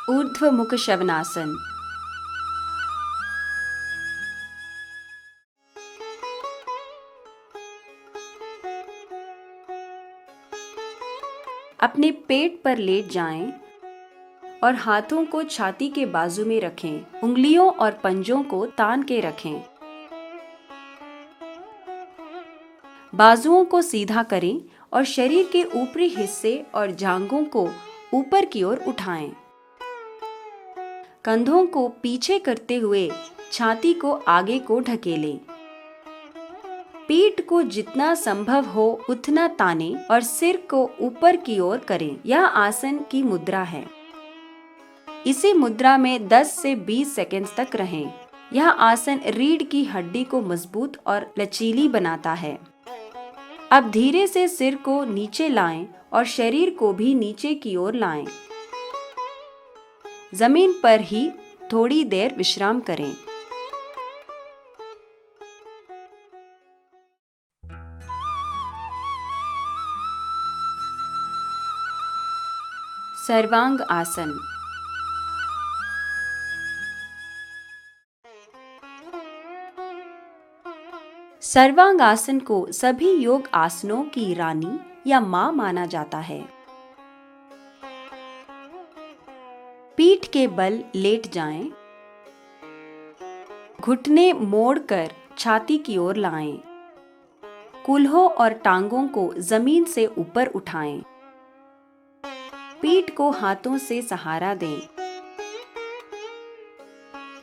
ऊर्ध्व मुख शवनासन। अपने पेट पर लेट जाएं और हाथों को छाती के बाजू में रखें। उंगलियों और पंजों को तान के रखें। बाजुओं को सीधा करें और शरीर के ऊपरी हिस्से और जांघों को ऊपर की ओर उठाएं। कंधों को पीछे करते हुए छाती को आगे को ढकेलें। पीठ को जितना संभव हो उतना ताने और सिर को ऊपर की ओर करें। यह आसन की मुद्रा है। इसी मुद्रा में 10 से 20 सेकंड तक रहें। यह आसन रीढ़ की हड्डी को मजबूत और लचीली बनाता है। अब धीरे से सिर को नीचे लाएं और शरीर को भी नीचे की ओर लाएं। जमीन पर ही थोड़ी देर विश्राम करें। सर्वांग आसन। सर्वांग आसन को सभी योग आसनों की रानी या मां माना जाता है। पीठ के बल लेट जाएं। घुटने मोड़कर छाती की ओर लाएं। कूल्हों और टांगों को जमीन से ऊपर उठाएं। पीठ को हाथों से सहारा दें।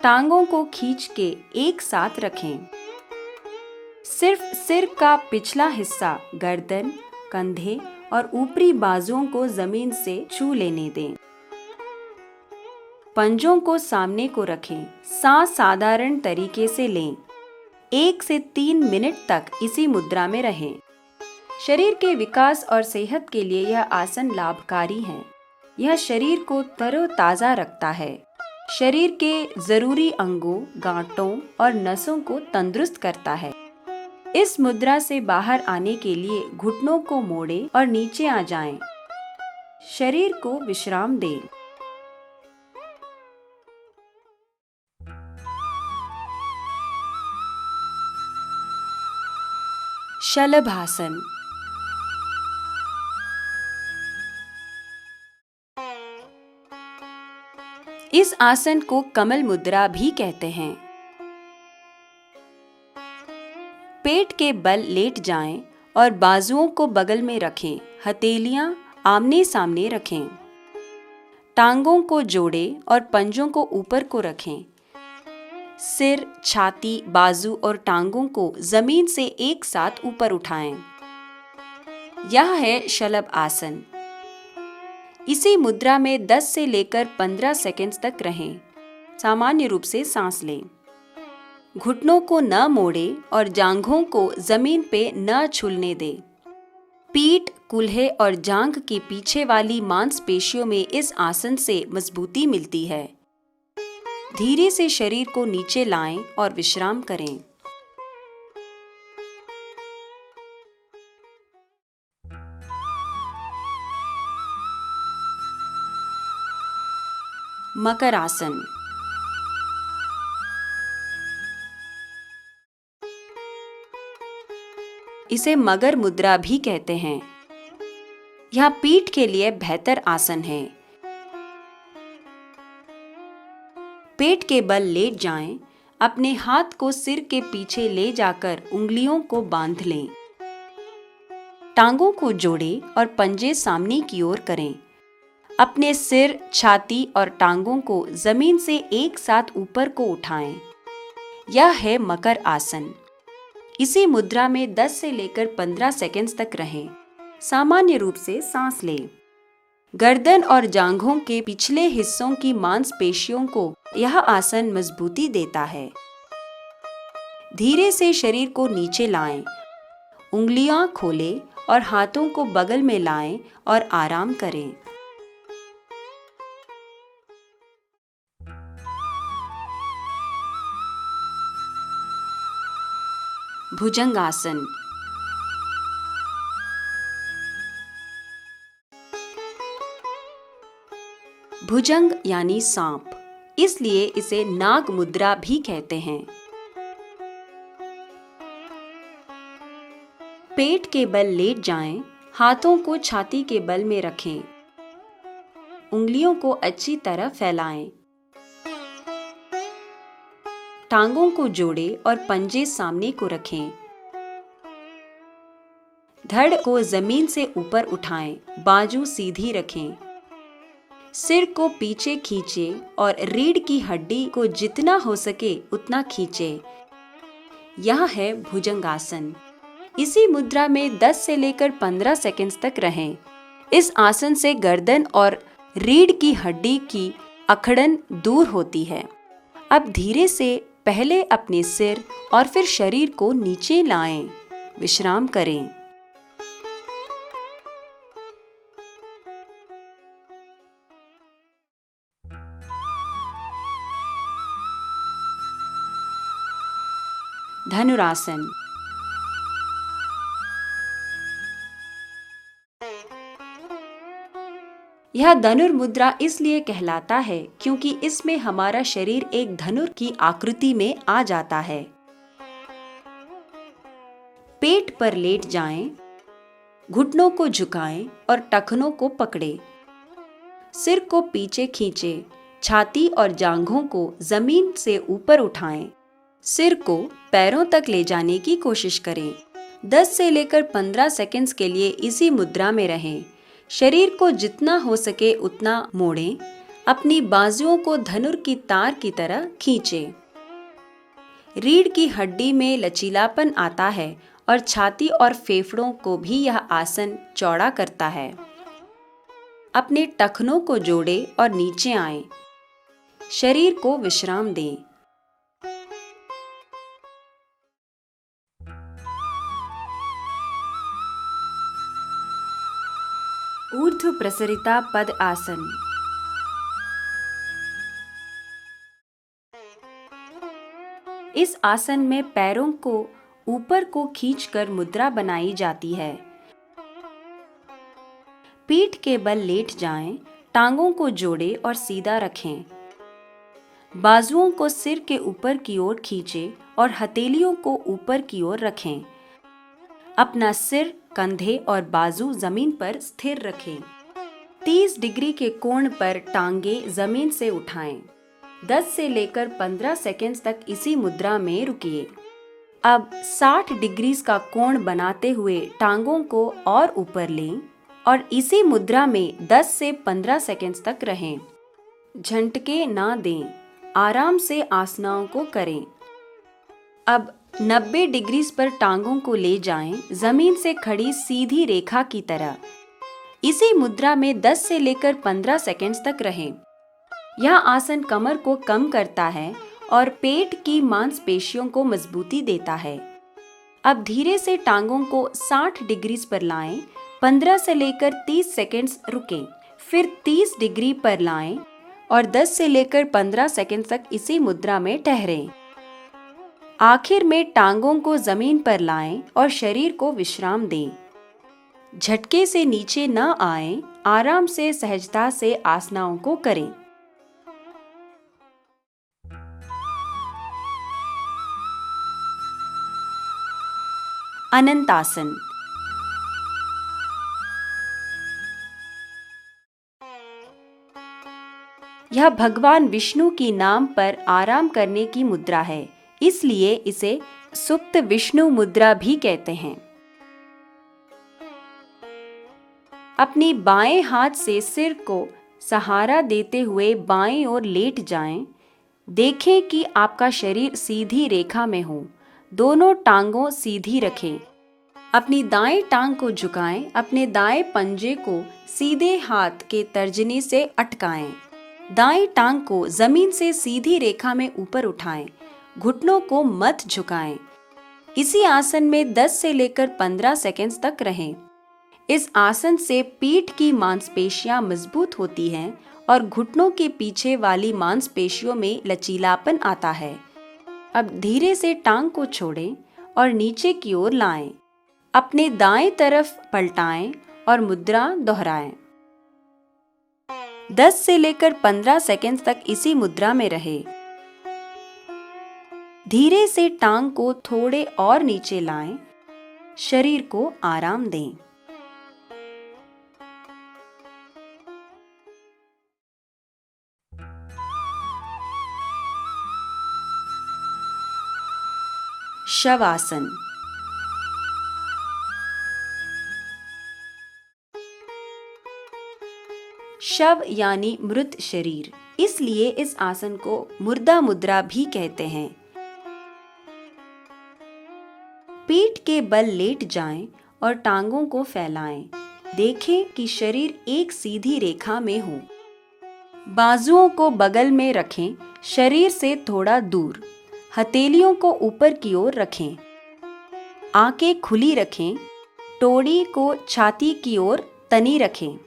टांगों को खींच के एक साथ रखें। सिर्फ सिर का पिछला हिस्सा, गर्दन, कंधे और ऊपरी बाजुओं को जमीन से छू लेने दें। पंजों को सामने को रखें। सांस साधारण तरीके से लें। 1 से 3 मिनट तक इसी मुद्रा में रहें। शरीर के विकास और सेहत के लिए यह आसन लाभकारी है। यह शरीर को तरोताजा रखता है। शरीर के जरूरी अंगों, गांठों और नसों को तंदुरुस्त करता है। इस मुद्रा से बाहर आने के लिए घुटनों को मोड़ें और नीचे आ जाएं। शरीर को विश्राम दें। शलभासन। इस आसन को कमल मुद्रा भी कहते हैं। पेट के बल लेट जाएं और बाजुओं को बगल में रखें। हथेलियां आमने सामने रखें। टांगों को जोड़ें और पंजों को ऊपर को रखें। सिर, छाती, बाजू और टांगों को जमीन से एक साथ ऊपर उठाएं। यह है शलभ आसन। इसी मुद्रा में 10 से लेकर 15 सेकंड तक रहें। सामान्य रूप से सांस लें। घुटनों को न मोड़ें और जांघों को जमीन पे न छूलने दें। पीठ, कूल्हे और जांघ के पीछे वाली मांसपेशियों में इस आसन से मजबूती मिलती है। धीरे से शरीर को नीचे लाएं और विश्राम करें। मकर आसन। इसे मगर मुद्रा भी कहते हैं। यह पीठ के लिए बेहतर आसन है। पेट के बल लेट जाएं। अपने हाथ को सिर के पीछे ले जाकर उंगलियों को बांध लें। टांगों को जोड़ें और पंजे सामने की ओर करें। अपने सिर, छाती और टांगों को जमीन से एक साथ ऊपर को उठाएं। यह है मकर आसन। इसी मुद्रा में 10 से लेकर 15 सेकंड तक रहें। सामान्य रूप से सांस लें। गर्दन और जांघों के पिछले हिस्सों की मांसपेशियों को यह आसन मजबूती देता है। धीरे से शरीर को नीचे लाएं। उंगलियां खोलें और हाथों को बगल में लाएं और आराम करें। भुजंगासन। भुजंग यानी सांप, इसलिए इसे नाग मुद्रा भी कहते हैं। पेट के बल लेट जाएं, हाथों को छाती के बल में रखें, उंगलियों को अच्छी तरह फैलाएं, टांगों को जोड़ें और पंजे सामने को रखें। धड़ को जमीन से ऊपर उठाएं, बाजू सीधी रखें, सिर को पीछे खींचें और रीढ़ की हड्डी को जितना हो सके उतना खींचें। यह है भुजंगासन। इसी मुद्रा में 10 से लेकर 15 सेकंड्स तक रहें। इस आसन से गर्दन और रीढ़ की हड्डी की अकड़न दूर होती है। अब धीरे से पहले अपने सिर और फिर शरीर को नीचे लाएं, विश्राम करें। धनुरासन। यह धनुर्मुद्रा इसलिए कहलाता है क्योंकि इसमें हमारा शरीर एक धनुर की आकृति में आ जाता है। पेट पर लेट जाएं, घुटनों को झुकाएं और टखनों को पकड़ें। सिर को पीछे खींचें, छाती और जांघों को जमीन से ऊपर उठाएं। सिर को पैरों तक ले जाने की कोशिश करें। 10 से लेकर 15 सेकंड्स के लिए इसी मुद्रा में रहें। शरीर को जितना हो सके उतना मोड़ें। अपनी बाजुओं को धनुर की तार की तरह खींचें। रीढ़ की हड्डी में लचीलापन आता है और छाती और फेफड़ों को भी यह आसन चौड़ा करता है। अपने टखनों को जोड़ें और नीचे आएं। शरीर को विश्राम दें। ऊर्ध्व प्रसरिता पद आसन। इस आसन में पैरों को ऊपर को खींचकर मुद्रा बनाई जाती है। पीठ के बल लेट जाएं, टांगों को जोड़ें और सीधा रखें। बाजुओं को सिर के ऊपर की ओर खींचें और हथेलियों को ऊपर की ओर रखें। अपना सिर, कंधे और बाजू जमीन पर स्थिर रखें। 30 डिग्री के कोण पर टांगे जमीन से उठाएं। 10 से लेकर 15 सेकंड्स तक इसी मुद्रा में रुकिए। अब 60 डिग्री का कोण बनाते हुए टांगों को और ऊपर लें और इसी मुद्रा में 10 से 15 सेकंड्स तक रहें। झटके ना दें, आराम से आसनाओं को करें। अब 90 डिग्री पर टांगों को ले जाएं, जमीन से खड़ी सीधी रेखा की तरह। इसी मुद्रा में 10 से लेकर 15 सेकंड्स तक रहें। यह आसन कमर को कम करता है और पेट की मांसपेशियों को मजबूती देता है। अब धीरे से टांगों को 60 डिग्री पर लाएं, 15 से लेकर 30 सेकंड्स रुकें, फिर 30 डिग्री पर लाएं और 10 से लेकर 15 सेकंड तक इसी मुद्रा में ठहरें। आखिर में टांगों को जमीन पर लाएं और शरीर को विश्राम दें। झटके से नीचे न आएं, आराम से सहजता से आसनाओं को करें। अनंतासन। यह भगवान विष्णु की नाम पर आराम करने की मुद्रा है, इसलिए इसे सुप्त विष्णु मुद्रा भी कहते हैं। अपनी बाएं हाथ से सिर को सहारा देते हुए बाएं ओर लेट जाएं। देखें कि आपका शरीर सीधी रेखा में हो। दोनों टांगों सीधी रखें। अपनी दाएं टांग को झुकाएं। अपने दाएं पंजे को सीधे हाथ के तर्जनी से अटकाएं। दाएं टांग को जमीन से सीधी रेखा में ऊपर उठाएं। घुटनों को मत झुकाएं। इसी आसन में 10 से लेकर 15 सेकंड्स तक रहें। इस आसन से पीठ की मांसपेशियां मजबूत होती हैं और घुटनों के पीछे वाली मांसपेशियों में लचीलापन आता है। अब धीरे से टांग को छोड़ें और नीचे की ओर लाएं। अपने दाएं तरफ पलटाएं और मुद्रा दोहराएं। 10 से लेकर 15 सेकंड तक इसी मुद्रा में रहे। धीरे से टांग को थोड़े और नीचे लाएं, शरीर को आराम दें। शवासन। शव यानी मृत शरीर, इसलिए इस आसन को मुर्दा मुद्रा भी कहते हैं। पीठ के बल लेट जाएं और टांगों को फैलाएं। देखें कि शरीर एक सीधी रेखा में हो। बाजुओं को बगल में रखें, शरीर से थोड़ा दूर। हथेलियों को ऊपर की ओर रखें। आंखें खुली रखें। टोड़ी को छाती की ओर तनी रखें।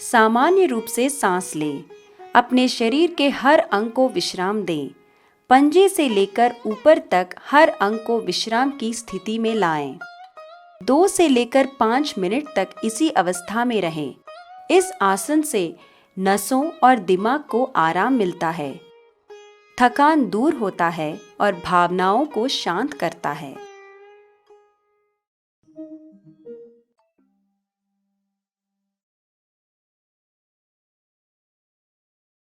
सामान्य रूप से सांस लें। अपने शरीर के हर अंग को विश्राम दें। पंजे से लेकर ऊपर तक हर अंग को विश्राम की स्थिति में लाएं। 2 से लेकर 5 मिनट तक इसी अवस्था में रहें। इस आसन से नसों और दिमाग को आराम मिलता है, थकान दूर होता है और भावनाओं को शांत करता है।